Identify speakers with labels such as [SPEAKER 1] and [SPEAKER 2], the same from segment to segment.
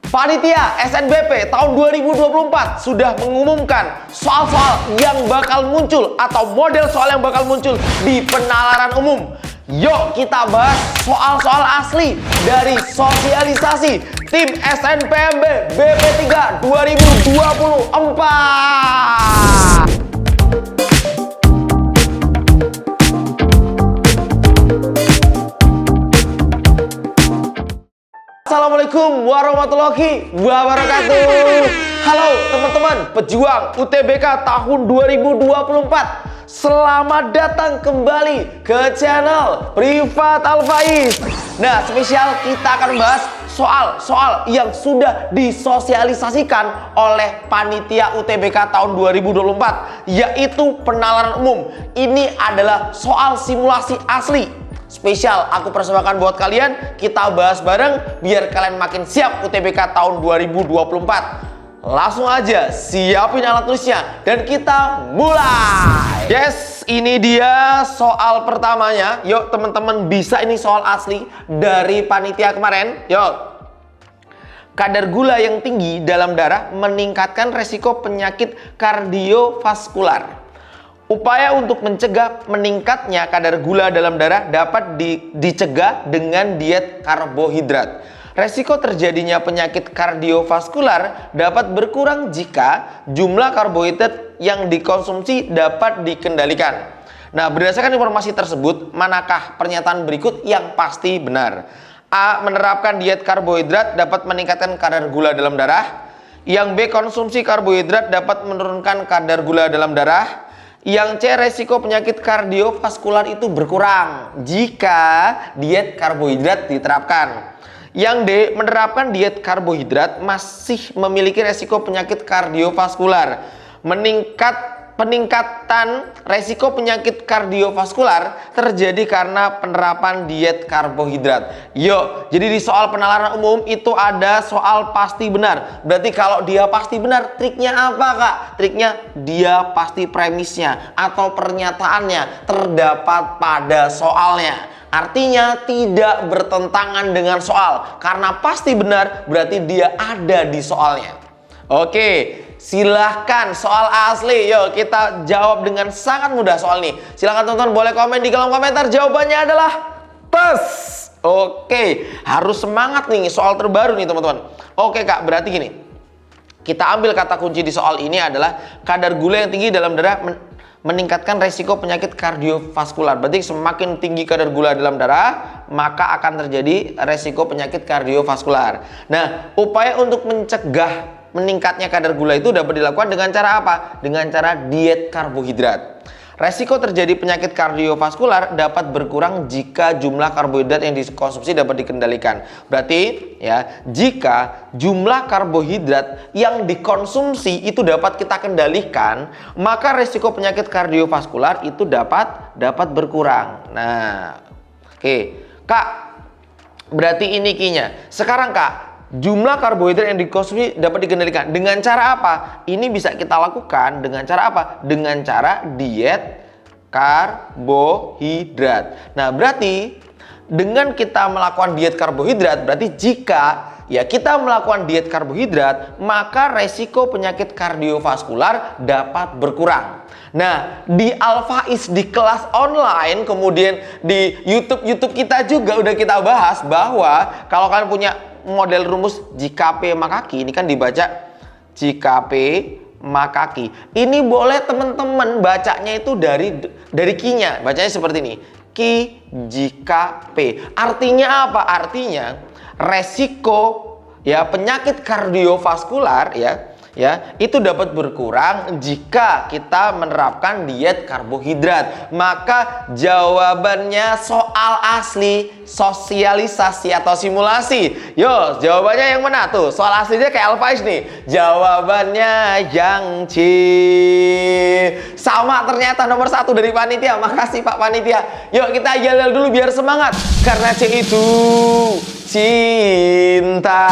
[SPEAKER 1] Panitia SNBP tahun 2024 sudah mengumumkan soal-soal yang bakal muncul atau model soal yang bakal muncul di penalaran umum. Yuk kita bahas soal-soal asli dari sosialisasi tim SNPMB BP3 2024. Assalamualaikum warahmatullahi wabarakatuh. Halo teman-teman pejuang UTBK tahun 2024. Selamat datang kembali ke channel Privat Alfaiz. Nah, spesial kita akan bahas soal-soal yang sudah disosialisasikan oleh panitia UTBK tahun 2024, yaitu penalaran umum. Ini adalah soal simulasi asli. Spesial aku persembahkan buat kalian, kita bahas bareng biar kalian makin siap UTBK tahun 2024. Langsung aja siapin alat tulisnya dan kita mulai. Yes, ini dia soal pertamanya. Yuk teman-teman, bisa ini soal asli dari panitia kemarin. Yuk. Kadar gula yang tinggi dalam darah meningkatkan resiko penyakit kardiovaskular. Upaya untuk mencegah meningkatnya kadar gula dalam darah dapat dicegah dengan diet karbohidrat. Resiko terjadinya penyakit kardiovaskular dapat berkurang jika jumlah karbohidrat yang dikonsumsi dapat dikendalikan. Nah, berdasarkan informasi tersebut, manakah pernyataan berikut yang pasti benar? A. Menerapkan diet karbohidrat dapat meningkatkan kadar gula dalam darah. Yang B. Konsumsi karbohidrat dapat menurunkan kadar gula dalam darah. Yang C, resiko penyakit kardiovaskular itu berkurang jika diet karbohidrat diterapkan. Yang D, menerapkan diet karbohidrat masih memiliki resiko penyakit kardiovaskular. Peningkatan resiko penyakit kardiovaskular terjadi karena penerapan diet karbohidrat. Yuk, jadi di soal penalaran umum itu ada soal pasti benar. Berarti kalau dia pasti benar, triknya apa kak? Triknya dia pasti premisnya atau pernyataannya terdapat pada soalnya. Artinya tidak bertentangan dengan soal. Karena pasti benar berarti dia ada di soalnya. Oke, silahkan soal asli. Yuk kita jawab dengan sangat mudah soal ini. Silahkan teman-teman boleh komen di kolom komentar. Jawabannya adalah tes. Oke, harus semangat nih soal terbaru nih teman-teman. Oke kak, berarti gini. Kita ambil kata kunci di soal ini adalah kadar gula yang tinggi dalam darah meningkatkan resiko penyakit kardiovaskular. Berarti semakin tinggi kadar gula dalam darah, maka akan terjadi resiko penyakit kardiovaskular. Nah, upaya untuk mencegah meningkatnya kadar gula itu dapat dilakukan dengan cara apa? Dengan cara diet karbohidrat. Resiko terjadi penyakit kardiovaskular dapat berkurang jika jumlah karbohidrat yang dikonsumsi dapat dikendalikan. Berarti ya, jika jumlah karbohidrat yang dikonsumsi itu dapat kita kendalikan, maka resiko penyakit kardiovaskular itu dapat berkurang. Nah, oke. Kak, berarti ini kinya. Sekarang Kak, jumlah karbohidrat yang dikonsumsi dapat dikendalikan. Dengan cara apa? Ini bisa kita lakukan dengan cara apa? Dengan cara diet karbohidrat. Nah, berarti dengan kita melakukan diet karbohidrat, berarti jika ya kita melakukan diet karbohidrat, maka resiko penyakit kardiovaskular dapat berkurang. Nah, di Alfaiz di kelas online, kemudian di YouTube kita juga udah kita bahas bahwa kalau kalian punya model rumus JKP Makaki, ini kan dibaca JKP Makaki. Ini boleh teman-teman bacanya itu dari Ki-nya. Bacanya seperti ini. Ki JKP. Artinya apa? Artinya resiko ya penyakit kardiovaskular ya itu dapat berkurang jika kita menerapkan diet karbohidrat. Maka jawabannya soal asli, sosialisasi atau simulasi. Yo, jawabannya yang mana tuh? Soal aslinya kayak Alfaiz nih. Jawabannya yang C. Sama ternyata nomor 1 dari panitia. Makasih Pak Panitia. Yuk kita yel-yel dulu biar semangat. Karena C itu cinta.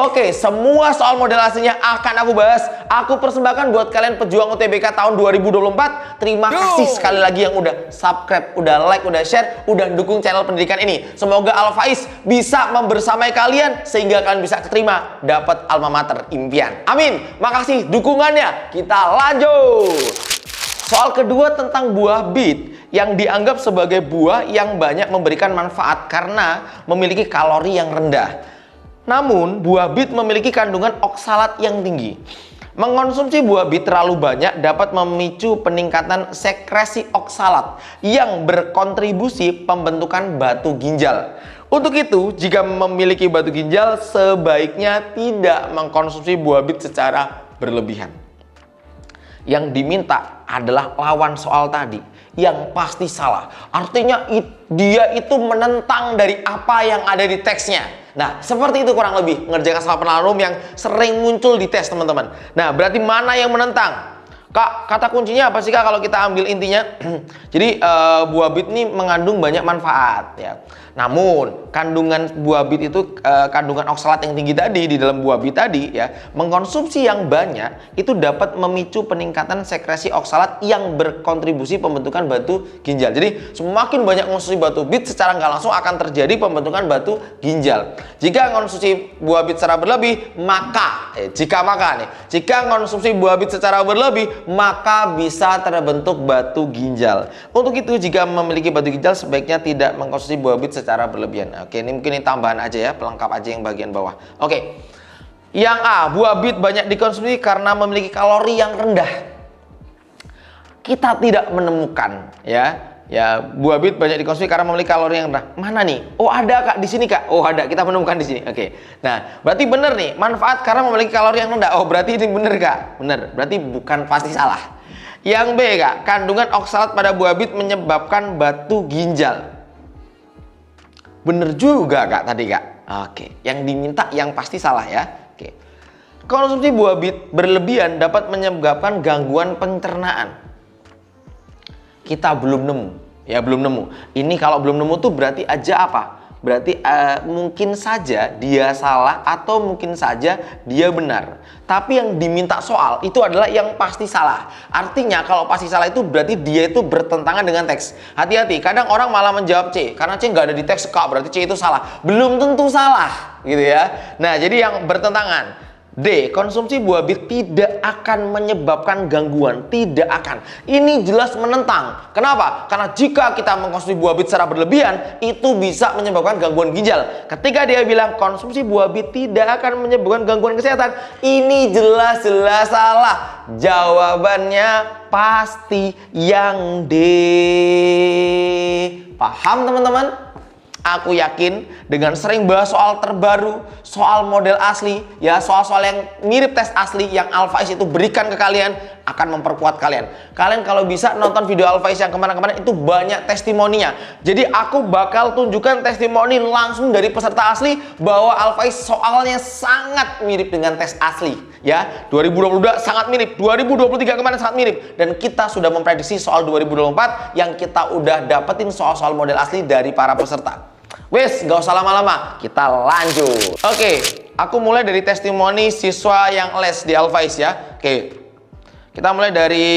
[SPEAKER 1] Oke, semua soal model aslinya akan aku bahas. Aku persembahkan buat kalian pejuang UTBK tahun 2024. Terima kasih sekali lagi yang udah subscribe, udah like, udah share, udah dukung channel pendidikan ini. Semoga Al Faiz bisa membersamai kalian sehingga kalian bisa keterima dapat alma mater impian. Amin. Makasih dukungannya. Kita lanjut. Soal kedua tentang buah bit yang dianggap sebagai buah yang banyak memberikan manfaat karena memiliki kalori yang rendah. Namun, buah bit memiliki kandungan oksalat yang tinggi. Mengonsumsi buah bit terlalu banyak dapat memicu peningkatan sekresi oksalat yang berkontribusi pembentukan batu ginjal. Untuk itu, jika memiliki batu ginjal, sebaiknya tidak mengkonsumsi buah bit secara berlebihan. Yang diminta adalah lawan soal tadi yang pasti salah. Artinya dia itu menentang dari apa yang ada di teksnya. Nah, seperti itu kurang lebih ngerjakan soal penalaran umum yang sering muncul di tes, teman-teman. Nah, berarti mana yang menentang? Kak, kata kuncinya apa sih, Kak, kalau kita ambil intinya? Jadi, buah bit ini mengandung banyak manfaat, ya. Namun, kandungan buah bit itu, kandungan oksalat yang tinggi tadi di dalam buah bit tadi, ya, mengkonsumsi yang banyak itu dapat memicu peningkatan sekresi oksalat yang berkontribusi pembentukan batu ginjal. Jadi, semakin banyak mengkonsumsi batu bit, secara nggak langsung akan terjadi pembentukan batu ginjal. Jika mengkonsumsi buah bit secara berlebih, maka jika mengkonsumsi buah bit secara berlebih, maka bisa terbentuk batu ginjal. Untuk itu, jika memiliki batu ginjal, sebaiknya tidak mengkonsumsi buah bit secara berlebihan. Oke, ini mungkin tambahan aja ya, pelengkap aja yang bagian bawah. Oke, yang A, buah bit banyak dikonsumsi karena memiliki kalori yang rendah. Kita tidak menemukan ya buah bit banyak dikonsumsi karena memiliki kalori yang rendah. Mana nih? Oh, ada, Kak, di sini, Kak. Oh, ada, kita menemukan di sini. Oke. Nah, berarti benar nih, manfaat karena memiliki kalori yang rendah. Oh, berarti ini benar, Kak. Benar. Berarti bukan pasti salah. Yang B, Kak, kandungan oksalat pada buah bit menyebabkan batu ginjal. Bener juga, Kak, tadi, Kak. Oke, yang diminta yang pasti salah ya. Oke. Konsumsi buah bit berlebihan dapat menyebabkan gangguan pencernaan. Kita belum nemu, ya, belum nemu. Ini kalau belum nemu tuh berarti aja apa? Berarti mungkin saja dia salah atau mungkin saja dia benar. Tapi yang diminta soal itu adalah yang pasti salah. Artinya kalau pasti salah itu berarti dia itu bertentangan dengan teks. Hati-hati, kadang orang malah menjawab C karena C nggak ada di teks, Kak, berarti C itu salah. Belum tentu salah, gitu ya. Nah, jadi yang bertentangan. D, konsumsi buah bit tidak akan menyebabkan gangguan. Tidak akan. Ini jelas menentang. Kenapa? Karena jika kita mengkonsumsi buah bit secara berlebihan, itu bisa menyebabkan gangguan ginjal. Ketika dia bilang konsumsi buah bit tidak akan menyebabkan gangguan kesehatan, ini jelas-jelas salah. Jawabannya pasti yang D. Paham, teman-teman? Aku yakin dengan sering bahas soal terbaru, soal model asli, ya, soal-soal yang mirip tes asli yang Al Faiz itu berikan ke kalian akan memperkuat kalian. Kalian kalau bisa nonton video Al Faiz yang kemarin-kemarin itu banyak testimoninya. Jadi aku bakal tunjukkan testimoni langsung dari peserta asli bahwa Al Faiz soalnya sangat mirip dengan tes asli. Ya, 2022 sangat mirip, 2023 kemarin sangat mirip, dan kita sudah memprediksi soal 2024 yang kita udah dapetin soal-soal model asli dari para peserta. Wes, gak usah lama-lama, kita lanjut. Oke, aku mulai dari testimoni siswa yang les di Al Faiz ya. Oke, kita mulai dari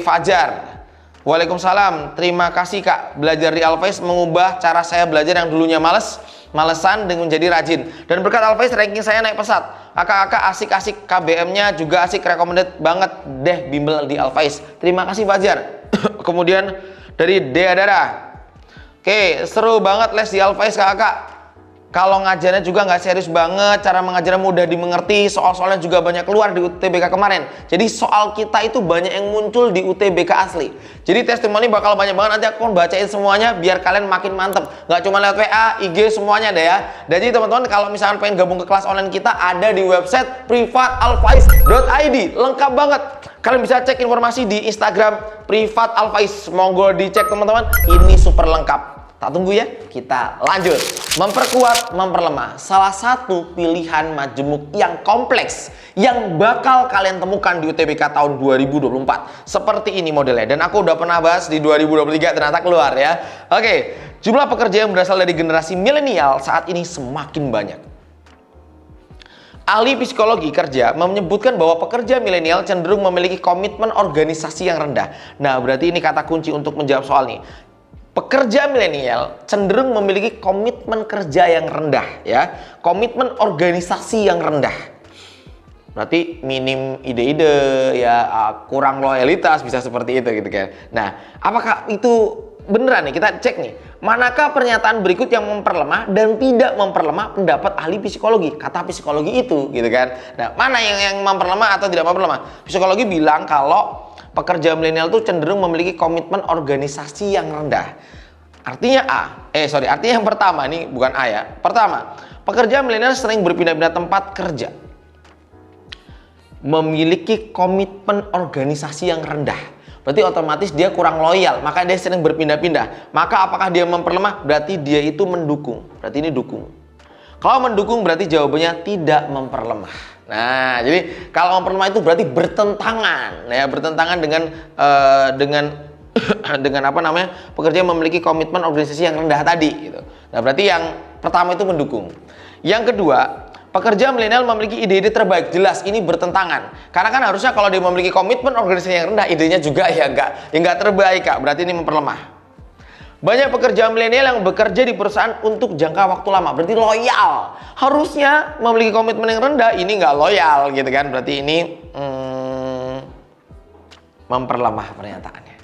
[SPEAKER 1] Fajar. Waalaikumsalam, terima kasih, Kak. Belajar di Al Faiz mengubah cara saya belajar yang dulunya malesan dengan menjadi rajin. Dan berkat Al Faiz ranking saya naik pesat. Kakak-kakak asik-asik, KBM-nya juga asik, recommended banget deh bimbel di Al Faiz. Terima kasih, Fajar. Kemudian dari Dea Dara. Oke, seru banget les di Al Faiz, kakak. Kalau ngajarnya juga nggak serius banget, cara mengajarnya mudah dimengerti, soal-soalnya juga banyak keluar di UTBK kemarin. Jadi soal kita itu banyak yang muncul di UTBK asli. Jadi testimoni bakal banyak banget, nanti aku bacain semuanya biar kalian makin mantep. Nggak cuma lewat WA, IG, semuanya deh ya. Dan jadi teman-teman kalau misalkan pengen gabung ke kelas online kita, ada di website privatalfaiz.id. Lengkap banget. Kalian bisa cek informasi di Instagram Privat Al Faiz. Monggo dicek, teman-teman. Ini super lengkap. Tak tunggu ya, kita lanjut. Memperkuat, memperlemah. Salah satu pilihan majemuk yang kompleks yang bakal kalian temukan di UTBK tahun 2024. Seperti ini modelnya. Dan aku udah pernah bahas di 2023, ternyata keluar ya. Oke, jumlah pekerja yang berasal dari generasi milenial saat ini semakin banyak. Ahli psikologi kerja menyebutkan bahwa pekerja milenial cenderung memiliki komitmen organisasi yang rendah. Nah, berarti ini kata kunci untuk menjawab soal ini. Pekerja milenial cenderung memiliki komitmen kerja yang rendah, ya, komitmen organisasi yang rendah. Berarti minim ide-ide, ya, kurang loyalitas, bisa seperti itu gitu kan. Nah, apakah itu beneran nih? Kita cek nih. Manakah pernyataan berikut yang memperlemah dan tidak memperlemah pendapat ahli psikologi? Kata psikologi itu, gitu kan. Nah, mana yang memperlemah atau tidak memperlemah? Psikologi bilang kalau pekerja milenial itu cenderung memiliki komitmen organisasi yang rendah. Artinya artinya yang pertama, ini bukan A ya. Pertama, pekerja milenial sering berpindah-pindah tempat kerja. Memiliki komitmen organisasi yang rendah. Berarti otomatis dia kurang loyal, maka dia sering berpindah-pindah. Maka apakah dia memperlemah? Berarti dia itu mendukung. Berarti ini dukung. Kalau mendukung berarti jawabannya tidak memperlemah. Nah, jadi kalau memperlemah itu berarti bertentangan, ya, bertentangan dengan apa namanya, pekerja yang memiliki komitmen organisasi yang rendah tadi, gitu. Nah, berarti yang pertama itu mendukung. Yang kedua, pekerja milenial memiliki ide-ide terbaik. Jelas ini bertentangan. Karena kan harusnya kalau dia memiliki komitmen organisasi yang rendah, idenya juga ya enggak terbaik, Kak. Berarti ini memperlemah. Banyak pekerja milenial yang bekerja di perusahaan untuk jangka waktu lama, berarti loyal. Harusnya memiliki komitmen yang rendah, ini nggak loyal gitu kan, berarti ini memperlemah pernyataannya.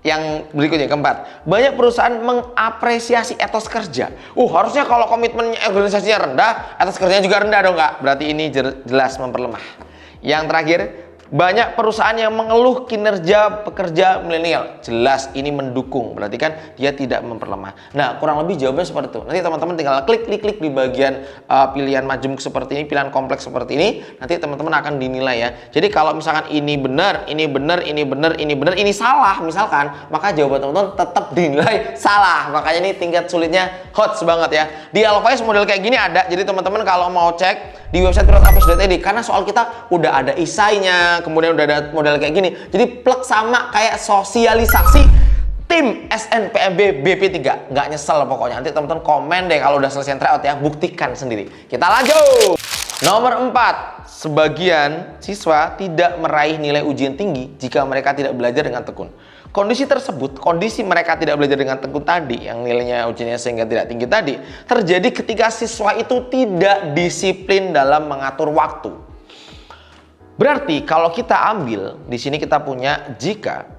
[SPEAKER 1] Yang berikutnya, keempat, banyak perusahaan mengapresiasi etos kerja. Harusnya kalau komitmen organisasinya rendah, etos kerjanya juga rendah dong, Kak. Berarti ini jelas memperlemah. Yang terakhir, banyak perusahaan yang mengeluh kinerja pekerja milenial. Jelas ini mendukung, berarti kan dia tidak memperlemah. Nah, kurang lebih jawabannya seperti itu. Nanti teman-teman tinggal klik di bagian pilihan majemuk seperti ini, pilihan kompleks seperti ini. Nanti teman-teman akan dinilai ya. Jadi kalau misalkan ini benar, ini benar, ini benar, ini benar, ini salah misalkan, maka jawaban teman-teman tetap dinilai salah. Makanya ini tingkat sulitnya hot banget ya. Di Alphais model kayak gini ada. Jadi teman-teman kalau mau cek di website pilotapes.id, karena soal kita udah ada isainya, kemudian udah ada model kayak gini, jadi plek sama kayak sosialisasi tim SNPMB BP3. Nggak nyesel pokoknya. Nanti teman-teman komen deh kalau udah selesai tryout ya, buktikan sendiri. Kita lanjut. Nomor 4, sebagian siswa tidak meraih nilai ujian tinggi jika mereka tidak belajar dengan tekun. Kondisi tersebut, kondisi mereka tidak belajar dengan tekun tadi, yang nilainya ujiannya sehingga tidak tinggi tadi, terjadi ketika siswa itu tidak disiplin dalam mengatur waktu. Berarti kalau kita ambil di sini kita punya jika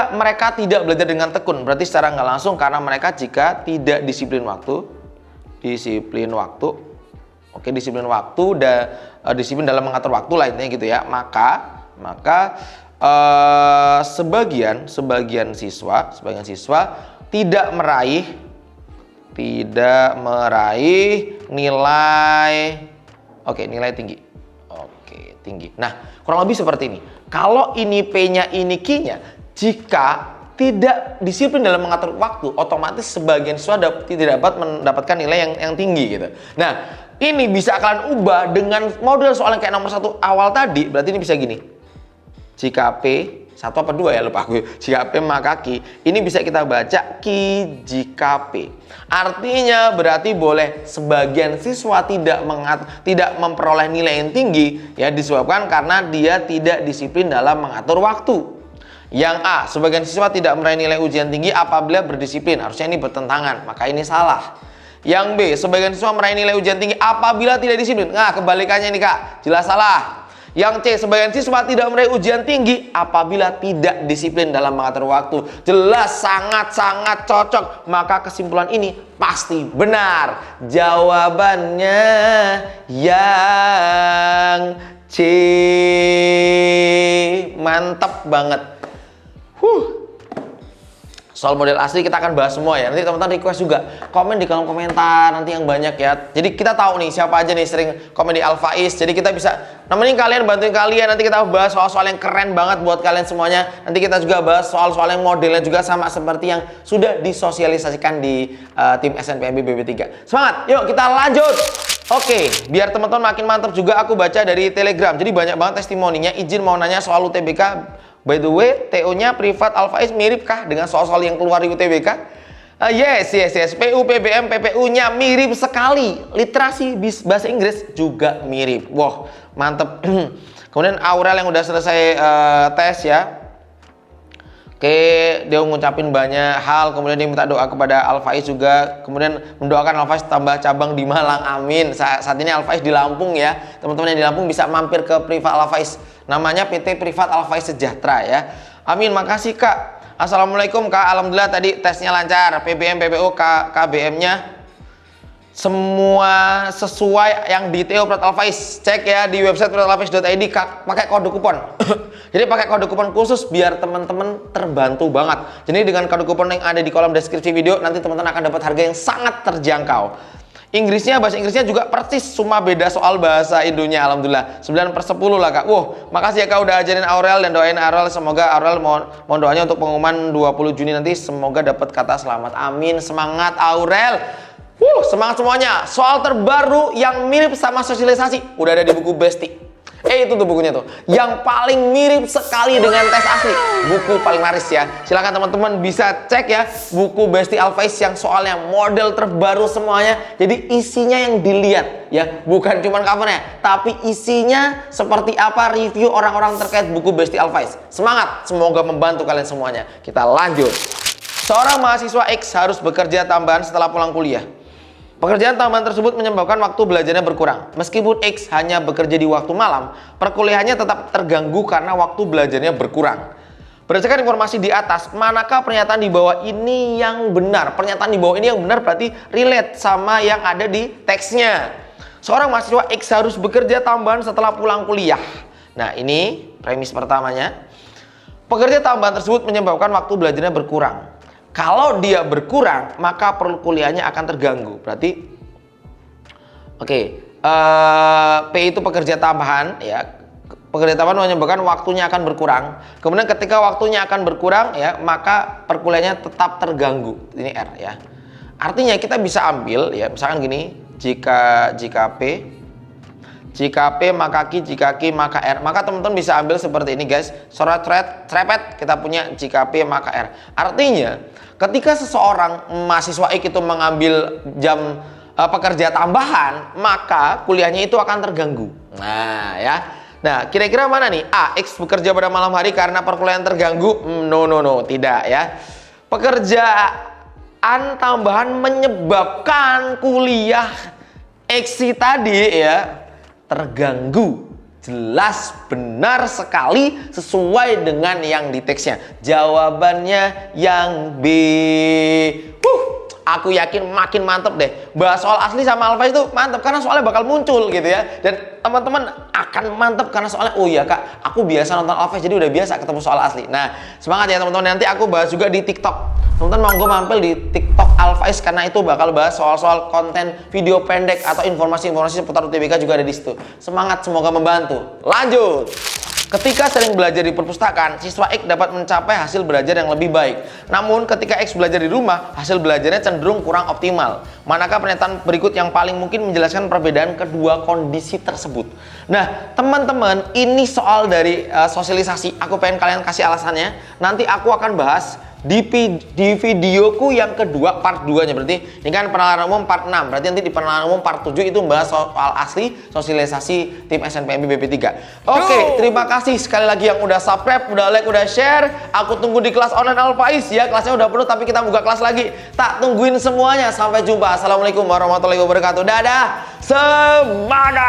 [SPEAKER 1] mereka tidak belajar dengan tekun, berarti secara nggak langsung karena mereka jika tidak disiplin waktu, disiplin dalam mengatur waktu lah intinya gitu ya, maka sebagian siswa tidak meraih nilai tinggi. Nah, kurang lebih seperti ini. Kalau ini P-nya, ini Q-nya, jika tidak disiplin dalam mengatur waktu, otomatis sebagian siswa tidak dapat mendapatkan nilai yang tinggi gitu. Nah, ini bisa kalian ubah dengan model soal yang kayak nomor 1 awal tadi. Berarti ini bisa gini. Jika P, 1 apa 2 ya, lupa aku. Jika P maka Q. Ini bisa kita baca Q jika P. Artinya berarti boleh sebagian siswa tidak memperoleh nilai yang tinggi ya, disebabkan karena dia tidak disiplin dalam mengatur waktu. Yang A, sebagian siswa tidak meraih nilai ujian tinggi apabila berdisiplin. Harusnya ini bertentangan, maka ini salah. Yang B, sebagian siswa meraih nilai ujian tinggi apabila tidak disiplin. Nah, kebalikannya nih Kak, jelas salah. Yang C, sebagian siswa tidak meraih ujian tinggi apabila tidak disiplin dalam mengatur waktu. Jelas sangat-sangat cocok. Maka kesimpulan ini pasti benar. Jawabannya yang C. Mantap banget. Soal model asli kita akan bahas semua ya. Nanti teman-teman request juga, komen di kolom komentar nanti yang banyak ya. Jadi kita tahu nih siapa aja nih sering komen di Alphais. Jadi kita bisa nemenin kalian, bantuin kalian. Nanti kita bahas soal-soal yang keren banget buat kalian semuanya. Nanti kita juga bahas soal-soal yang modelnya juga sama seperti yang sudah disosialisasikan di tim SNPMB BP3. Semangat, yuk kita lanjut. Oke, biar teman-teman makin mantap juga aku baca dari Telegram. Jadi banyak banget testimoninya. Izin mau nanya soal UTBK By the way, TO-nya Privat Al Faiz miripkah dengan soal-soal yang keluar di UTBK? Yes. PU, PBM, PPU-nya mirip sekali. Literasi bahasa Inggris juga mirip. Wah, mantep. Kemudian Aurel yang udah selesai tes ya. Oke, dia ngucapin banyak hal, kemudian dia minta doa kepada Al Faiz juga, kemudian mendoakan Al Faiz tambah cabang di Malang, amin. Saat ini Al Faiz di Lampung ya, teman-teman yang di Lampung bisa mampir ke Privat Al Faiz, namanya PT Privat Al Faiz Sejahtera ya, amin. Makasih Kak. Assalamualaikum Kak, alhamdulillah tadi tesnya lancar, PBM, PPU, KBM-nya semua sesuai yang di TO Privat Al Faiz. Cek ya di website privatalfaiz.id, pakai kode kupon. Jadi pakai kode kupon khusus biar teman-teman terbantu banget. Jadi dengan kode kupon yang ada di kolom deskripsi video, nanti teman-teman akan dapat harga yang sangat terjangkau. Bahasa Inggrisnya juga persis, cuma beda soal bahasa Indonya. Alhamdulillah 9/10 lah Kak. Makasih ya Kak udah ajarin Aurel, dan doain Aurel, semoga Aurel mohon doanya untuk pengumuman 20 Juni nanti semoga dapat kata selamat, amin. Semangat Aurel. Semangat semuanya. Soal terbaru yang mirip sama sosialisasi udah ada di buku Besti. Itu tuh bukunya tuh, yang paling mirip sekali dengan tes asli, buku paling laris ya. Silahkan teman-teman bisa cek ya, buku Besti Al Faiz yang soalnya model terbaru semuanya. Jadi isinya yang dilihat ya, bukan cuma covernya, tapi isinya seperti apa review orang-orang terkait buku Besti Al Faiz. Semangat, semoga membantu kalian semuanya. Kita lanjut. Seorang mahasiswa X harus bekerja tambahan setelah pulang kuliah. Pekerjaan tambahan tersebut menyebabkan waktu belajarnya berkurang. Meskipun X hanya bekerja di waktu malam, perkuliahannya tetap terganggu karena waktu belajarnya berkurang. Berdasarkan informasi di atas, manakah pernyataan di bawah ini yang benar? Pernyataan di bawah ini yang benar berarti relate sama yang ada di teksnya. Seorang mahasiswa X harus bekerja tambahan setelah pulang kuliah. Nah, ini premis pertamanya. Pekerja tambahan tersebut menyebabkan waktu belajarnya berkurang. Kalau dia berkurang, maka perkuliahannya akan terganggu. Berarti, P itu pekerja tambahan, ya. Pekerja tambahan menyebabkan waktunya akan berkurang. Kemudian ketika waktunya akan berkurang, ya, maka perkuliahannya tetap terganggu. Ini R, ya. Artinya kita bisa ambil, ya, misalkan gini, jika P maka Q maka R, maka teman-teman bisa ambil seperti ini guys, serepet kita punya jika P maka R. Artinya ketika seseorang mahasiswa X itu mengambil jam pekerja tambahan, maka kuliahnya itu akan terganggu. Nah ya, nah kira-kira mana nih? A, X bekerja pada malam hari karena perkuliahan terganggu? No, tidak ya. Pekerjaan tambahan menyebabkan kuliah X tadi ya terganggu. Jelas, benar sekali, sesuai dengan yang di teksnya. Jawabannya yang B. Aku yakin makin mantep deh. Bahas soal asli sama Al Faiz itu mantep karena soalnya bakal muncul gitu ya. Dan teman-teman akan mantep karena soalnya, oh iya Kak, aku biasa nonton Al Faiz jadi udah biasa ketemu soal asli. Nah, semangat ya teman-teman. Nanti aku bahas juga di TikTok. Teman-teman monggo mampir di TikTok Al Faiz karena itu bakal bahas soal-soal konten video pendek atau informasi-informasi seputar UTBK juga ada di situ. Semangat, semoga membantu. Lanjut. Ketika sering belajar di perpustakaan, siswa X dapat mencapai hasil belajar yang lebih baik. Namun ketika X belajar di rumah, hasil belajarnya cenderung kurang optimal. Manakah pernyataan berikut yang paling mungkin menjelaskan perbedaan kedua kondisi tersebut? Nah, teman-teman, ini soal dari sosialisasi. Aku pengen kalian kasih alasannya. Nanti aku akan bahas di videoku yang kedua, part 2-nya. Berarti ini kan pengenalan umum part 6. Berarti nanti di pengenalan umum part 7 itu membahas soal asli sosialisasi tim SNPMB BP3. Oke, terima kasih sekali lagi yang udah subscribe, udah like, udah share. Aku tunggu di kelas online Al Faiz ya. Kelasnya udah penuh tapi kita buka kelas lagi. Tak tungguin semuanya. Sampai jumpa. Assalamualaikum warahmatullahi wabarakatuh. Dadah. Semangat.